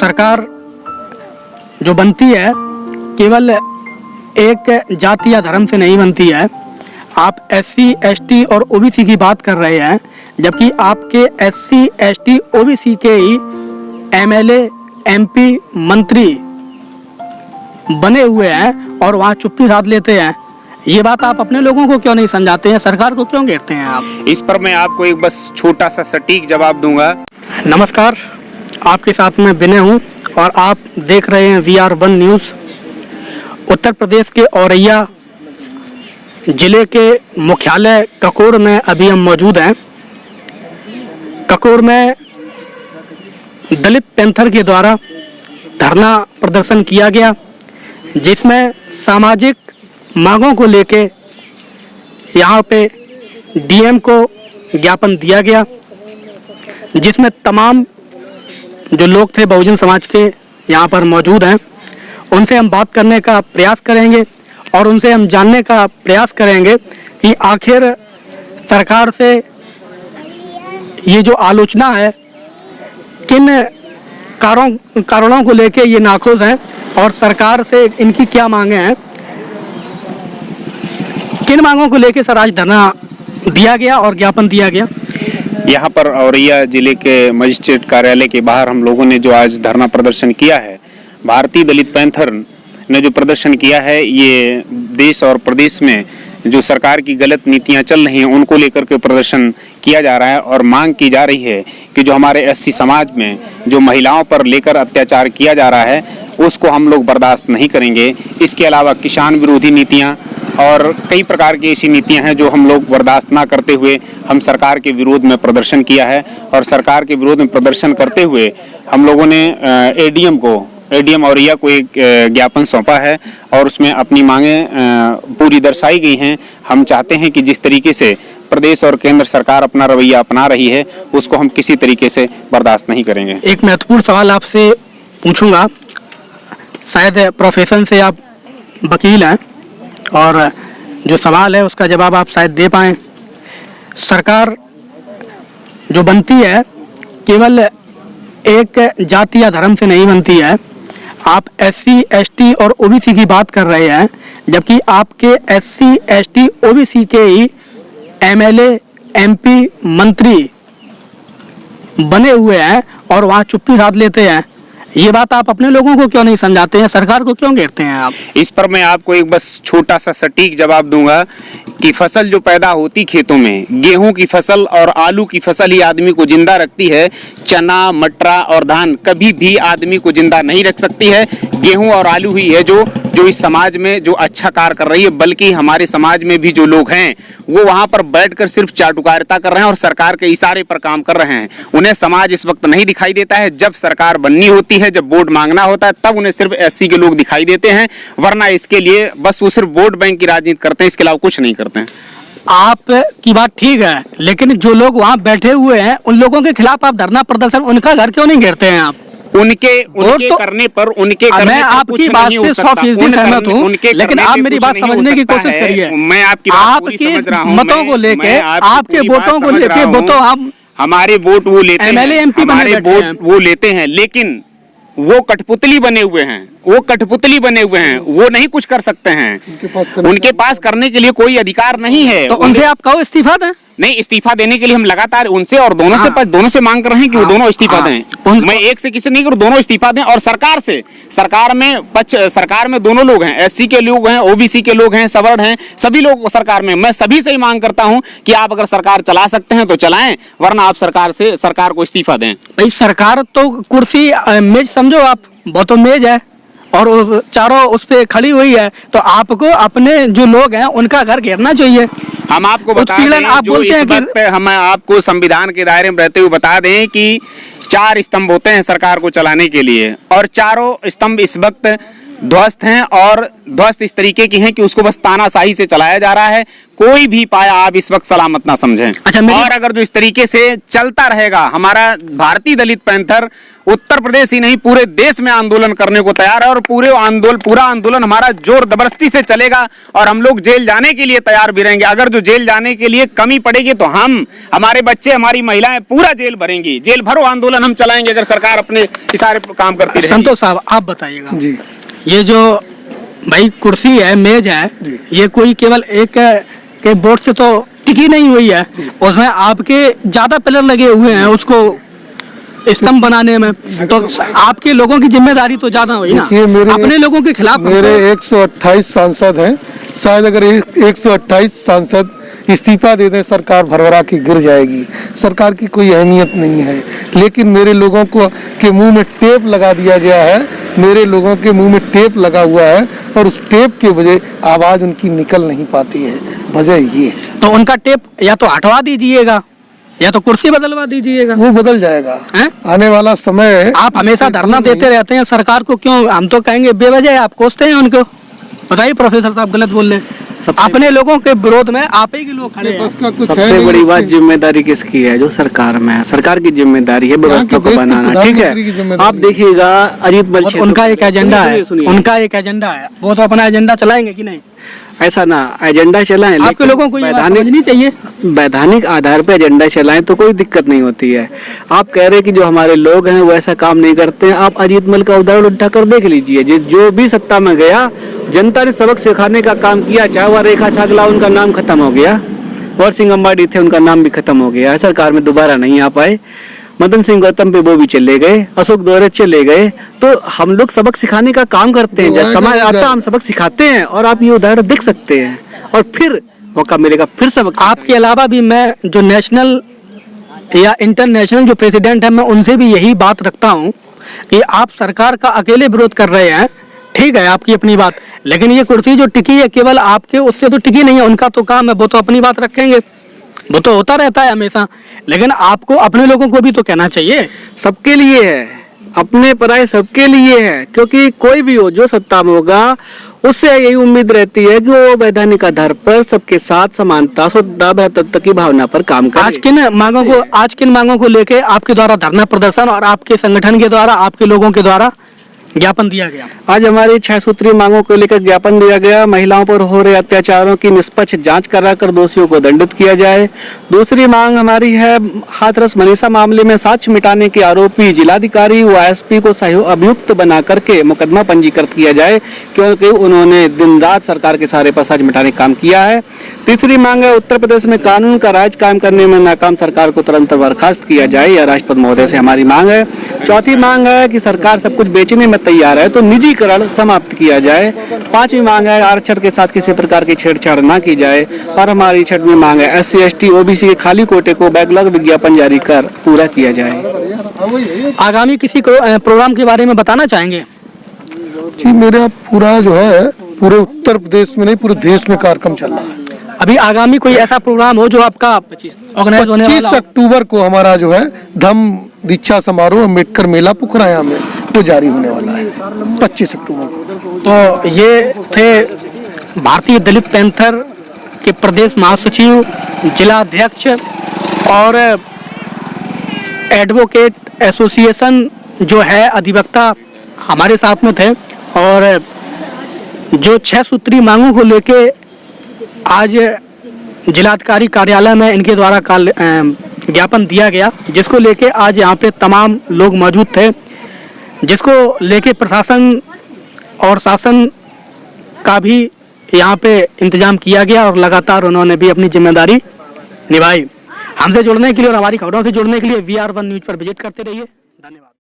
सरकार जो बनती है केवल एक जाति या धर्म से नहीं बनती है। आप SC, ST और OBC की बात कर रहे हैं, जबकि आपके SC, ST, OBC के ही MLA, MP, मंत्री बने हुए हैं और वहाँ चुप्पी साध लेते हैं। ये बात आप अपने लोगों को क्यों नहीं समझाते हैं? सरकार को क्यों घेरते हैं आप? इस पर मैं आपको एक बस छोटा सा सटीक जवाब दूंगा। नमस्कार, आपके साथ मैं विनय हूँ और आप देख रहे हैं VR1 न्यूज़। उत्तर प्रदेश के औरैया जिले के मुख्यालय ककोर में अभी हम मौजूद हैं। ककोर में दलित पैंथर के द्वारा धरना प्रदर्शन किया गया, जिसमें सामाजिक मांगों को लेके यहाँ पे DM को ज्ञापन दिया गया, जिसमें तमाम जो लोग थे बहुजन समाज के यहाँ पर मौजूद हैं। उनसे हम बात करने का प्रयास करेंगे और उनसे हम जानने का प्रयास करेंगे कि आखिर सरकार से ये जो आलोचना है किन कारणों को लेके ये नाखुश हैं और सरकार से इनकी क्या मांगे हैं। किन मांगों को लेके सर आज धरना दिया गया और ज्ञापन दिया गया? यहाँ पर औरैया जिले के मजिस्ट्रेट कार्यालय के बाहर हम लोगों ने जो आज धरना प्रदर्शन किया है, भारतीय दलित पैंथर ने जो प्रदर्शन किया है, ये देश और प्रदेश में जो सरकार की गलत नीतियां चल रही हैं उनको लेकर के प्रदर्शन किया जा रहा है और मांग की जा रही है कि जो हमारे SC समाज में जो महिलाओं पर लेकर अत्याचार किया जा रहा है उसको हम लोग बर्दाश्त नहीं करेंगे। इसके अलावा किसान विरोधी नीतियां और कई प्रकार की ऐसी नीतियां हैं जो हम लोग बर्दाश्त ना करते हुए हम सरकार के विरोध में प्रदर्शन किया है। और सरकार के विरोध में प्रदर्शन करते हुए हम लोगों ने ADM औरैया को एक ज्ञापन सौंपा है और उसमें अपनी मांगें पूरी दर्शाई गई हैं। हम चाहते हैं कि जिस तरीके से प्रदेश और केंद्र सरकार अपना रवैया अपना रही है उसको हम किसी तरीके से बर्दाश्त नहीं करेंगे। एक महत्वपूर्ण सवाल आपसे पूछूंगा, शायद प्रोफेशन से आप वकील हैं और जो सवाल है उसका जवाब आप शायद दे पाएँ। सरकार जो बनती है केवल एक जाति या धर्म से नहीं बनती है। आप SC, ST और OBC की बात कर रहे हैं, जबकि आपके SC, ST, OBC के ही MLA, MP, मंत्री बने हुए हैं और वहाँ चुप्पी साध लेते हैं। ये बात आप अपने लोगों को क्यों नहीं समझाते हैं? सरकार को क्यों घेरते हैं आप? इस पर मैं आपको एक बस छोटा सा सटीक जवाब दूंगा कि फसल जो पैदा होती खेतों में, गेहूं की फसल और आलू की फसल ही आदमी को जिंदा रखती है। चना, मटरा और धान कभी भी आदमी को जिंदा नहीं रख सकती है। गेहूं और आलू ही है जो इस समाज में जो अच्छा कार्य कर रही है। बल्कि हमारे समाज में भी जो लोग हैं वो वहां पर बैठकर सिर्फ चाटुकारिता कर रहे हैं और सरकार के इशारे पर काम कर रहे हैं। उन्हें समाज इस वक्त नहीं दिखाई देता है। जब सरकार बननी होती है, जब वोट मांगना होता है, तब उन्हें सिर्फ SC के लोग दिखाई देते हैं, वरना इसके लिए बस वो सिर्फ वोट बैंक की राजनीति करते हैं, इसके अलावा कुछ नहीं करते हैं। आप की बात ठीक है, लेकिन जो लोग वहाँ बैठे हुए हैं उन लोगों के खिलाफ आप धरना प्रदर्शन, उनका घर क्यों नहीं घेरते हैं आप? उनके करने पर मैं आपकी बात से 100% सहमत हूँ, लेकिन आप मेरी बात समझने की कोशिश करिए। मैं आपकी मतों को लेके, आपके वोटों को लेके, वो तो आप हमारे वोट वो लेते हैं, MLA, MP हमारे वोट वो लेते हैं, लेकिन वो कठपुतली बने हुए हैं, वो नहीं कुछ कर सकते हैं। उनके पास करने के लिए कोई अधिकार नहीं है। तो उनसे आप कहो इस्तीफा दें। नहीं, इस्तीफा देने के लिए हम लगातार उनसे और दोनों से मांग कर रहे हैं कि वो दोनों इस्तीफा दें। मैं एक से किसी नहीं करूं, दोनों इस्तीफा दें। और सरकार में दोनों लोग हैं, SC के लोग हैं, OBC के लोग हैं, सवर्ण हैं, सभी लोग सरकार में। मैं सभी से ही मांग करता हूं कि आप अगर सरकार चला सकते हैं तो चलाएं, वरना आप सरकार को इस्तीफा दें। भाई सरकार तो कुर्सी मेज समझो आप, वो तो मेज है और चारों उस पे खड़ी हुई है, तो आपको अपने जो लोग हैं उनका घर घेरना चाहिए। हम आपको बता दें, आप बोलते हैं कि हम आपको संविधान के दायरे में रहते हुए बता दें कि 4 स्तंभ होते हैं सरकार को चलाने के लिए, और चारों स्तंभ इस वक्त ध्वस्त हैं और ध्वस्त इस तरीके की हैं कि उसको बस तानाशाही से चलाया जा रहा है। कोई भी पाया आप इस वक्त सलामत ना समझें। और अगर जो इस तरीके से चलता रहेगा, हमारा भारतीय दलित पैंथर उत्तर प्रदेश ही नहीं पूरे देश में आंदोलन करने को तैयार है और पूरा आंदोलन हमारा जोर जबरदस्ती से चलेगा और हम लोग जेल जाने के लिए तैयार भी रहेंगे। अगर जो जेल जाने के लिए कमी पड़ेगी तो हम, हमारे बच्चे, हमारी महिलाएं पूरा जेल भरेंगी। जेल भरो आंदोलन हम चलाएंगे अगर सरकार अपने इशारे पर काम करती रहेगी। संतोष साहब, आप बताइएगा जी, ये जो भाई कुर्सी है, मेज है, ये कोई केवल एक के बोर्ड से तो टिकी नहीं हुई है, उसमें आपके ज्यादा पिलर लगे हुए हैं उसको स्तंभ बनाने में, तो आपके लोगों की जिम्मेदारी तो ज्यादा हुई ना। अपने लोगों के खिलाफ मेरे 128 सांसद हैं, शायद अगर 128 सांसद इस्तीफा दे दें सरकार भरभरा के गिर जाएगी। सरकार की कोई अहमियत नहीं है, लेकिन मेरे लोगों को के मुंह में टेप लगा दिया गया है। मेरे लोगों के मुंह में टेप लगा हुआ है और उस टेप के वजह आवाज उनकी निकल नहीं पाती है। वजह ये है। तो उनका टेप या तो हटवा दीजिएगा या तो कुर्सी बदलवा दीजिएगा। वो बदल जाएगा है? आने वाला समय। आप हमेशा धरना देते रहते हैं सरकार को, क्यों? हम तो कहेंगे बेवजह आप कोसते हैं उनको। बताइए प्रोफेसर साहब, गलत बोल रहे हैं। अपने लोगों के विरोध में आप ही के लोग खड़े हैं। सबसे बड़ी बात जिम्मेदारी किसकी है? जो सरकार में है, सरकार की जिम्मेदारी है व्यवस्था को बनाना। ठीक है, आप देखिएगा अजीत बल, उनका एक एजेंडा है, उनका एक एजेंडा है, वो तो अपना एजेंडा चलाएंगे कि नहीं? ऐसा ना एजेंडा चलाएं, आपके लोगों को ये बात समझनी चाहिए। वैधानिक आधार पे एजेंडा चलाएं तो कोई दिक्कत नहीं होती है। आप कह रहे हैं कि जो हमारे लोग हैं वो ऐसा काम नहीं करते हैं। आप अजीत मल का उदाहरण उठाकर देख लीजिए। जो भी सत्ता में गया, जनता ने सबक सिखाने का काम किया। चाहे वह रेखा छागला, उनका नाम खत्म हो गया, वर सिंह अंबाडी थे, उनका नाम भी खत्म हो गया, सरकार में दोबारा नहीं आ पाए। मदन सिंह गौतम पे वो भी चले गए, अशोक दोहरे चले गए। तो हम लोग सबक सिखाने का काम करते हैं, जब समय आता हम सबक सिखाते हैं। और आप ये उदाहरण देख सकते हैं और फिर मौका मिलेगा फिर सबक। आपके अलावा भी मैं जो नेशनल या इंटरनेशनल जो प्रेसिडेंट है, मैं उनसे भी यही बात रखता हूँ कि आप सरकार का अकेले विरोध कर रहे हैं। ठीक है, आपकी अपनी बात, लेकिन ये कुर्सी जो टिकी है केवल आपके उससे तो टिकी नहीं है। उनका तो काम है, वो तो अपनी बात रखेंगे, वो तो होता रहता है हमेशा। लेकिन आपको अपने लोगों को भी तो कहना चाहिए। सबके लिए है, अपने पराये सबके लिए है, क्योंकि कोई भी हो जो सत्ता में होगा उससे यही उम्मीद रहती है कि वो वैधानिक आधार पर सबके साथ समानता शुद्धता की भावना पर काम करे। आज किन मांगों को लेके आपके द्वारा धरना प्रदर्शन और आपके संगठन के द्वारा, आपके लोगों के द्वारा ज्ञापन दिया गया? आज हमारी 6 सूत्रीय मांगों को लेकर ज्ञापन दिया गया। महिलाओं पर हो रहे अत्याचारों की निष्पक्ष जांच कराकर दोषियों को दंडित किया जाए। दूसरी मांग हमारी है हाथरस मनीषा मामले में साक्ष्य मिटाने के आरोपी जिलाधिकारी व एसपी को अभियुक्त बना करके मुकदमा पंजीकृत किया जाए, क्योंकि उन्होंने दिन रात सरकार के सहारे पर साक्ष्य मिटाने का काम किया है। तीसरी मांग है उत्तर प्रदेश में कानून का राज कायम करने में नाकाम सरकार को तुरंत बर्खास्त किया जाए, यह राष्ट्रपति महोदय से हमारी मांग है। चौथी मांग है कि सरकार सब कुछ बेचने में तैयार है तो निजीकरण समाप्त किया जाए। पांचवी मांग है आरक्षण के साथ किसी प्रकार की छेड़छाड़ ना की जाए। और हमारी छठवीं मांग है SC ST OBC के खाली कोटे को बैकलॉग विज्ञापन जारी कर पूरा किया जाए। आगामी किसी प्रोग्राम के बारे में बताना चाहेंगे? जी, मेरा पूरा जो है पूरे उत्तर प्रदेश में नहीं पूरे देश में कार्यक्रम चल रहा है। अभी आगामी कोई ऐसा प्रोग्राम हो जो आपका ऑर्गेनाइज होने वाला? 25 अक्टूबर को हमारा जो है धम्म दीक्षा समारोह अम्बेडकर मेला पुखराया में वो जारी होने वाला है 25 अक्टूबर को। तो ये थे भारतीय दलित पैंथर के प्रदेश महासचिव, जिला अध्यक्ष और एडवोकेट एसोसिएशन जो है अधिवक्ता हमारे साथ में थे। और जो 6 सूत्रीय मांगों को लेके आज जिलाधिकारी कार्यालय में इनके द्वारा ज्ञापन दिया गया, जिसको लेके आज यहाँ पे तमाम लोग मौजूद थे, जिसको लेके प्रशासन और शासन का भी यहाँ पे इंतजाम किया गया और लगातार उन्होंने भी अपनी जिम्मेदारी निभाई। हमसे जुड़ने के लिए और हमारी खबरों से जुड़ने के लिए VR1 न्यूज़ पर विजिट करते रहिए। धन्यवाद।